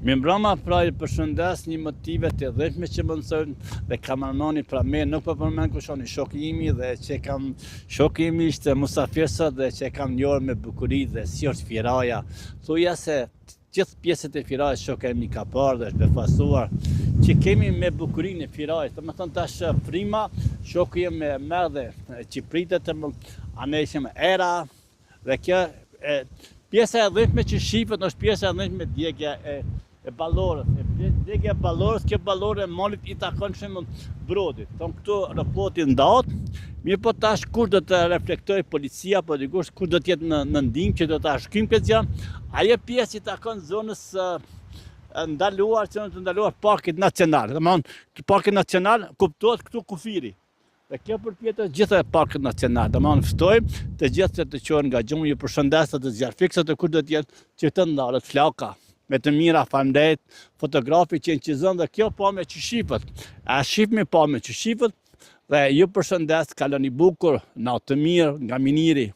Mi mbroma pra I përshëndes një motive të dhëshme që më nësojnë dhe kamermani pra me nuk përmend kush është shoku imi dhe që kam shoku imi ishte musafirsa dhe që kam njohur me bukuri dhe si është Firaja. Thuja se gjithë pjesët e Firajës shoku imi ka parë dhe është befasuar që kemi me bukurinë e Firajës. Domethënë tash frima shoku im me merr dhe Çipritet anë ishim era dhe kjo pjesa e dhënshme që shifet është pjesa e dhënshme djegja e ballorës, djegja e ballorës, kjo ballore e malit I takon shumë Brodit. Ton këtu raporti ndahet, mirë po tash kur do të reflektoj policia, po dikush kur do të jetë në ndihmë që do ta shkrim këtë gjë, ajo pjesë I takon zonës ndaluar, që të ndaluar parkit nacional. Domthonë parki nacional kuptohet këtu kufiri. Dhe kjo përpjetët gjithë e parkët nacional. Domthonë ftojmë të gjithë të qohen nga gjumë, ju përshëndes të zjarfikse të kur do të jetë që të ndalet flaka. Me të mira famdet, fotografi që inqizon dhe kjo pame që shifët. A shifmi pame që shifët dhe ju përshëndes, kaloni bukur, natë të mirë nga Miniri.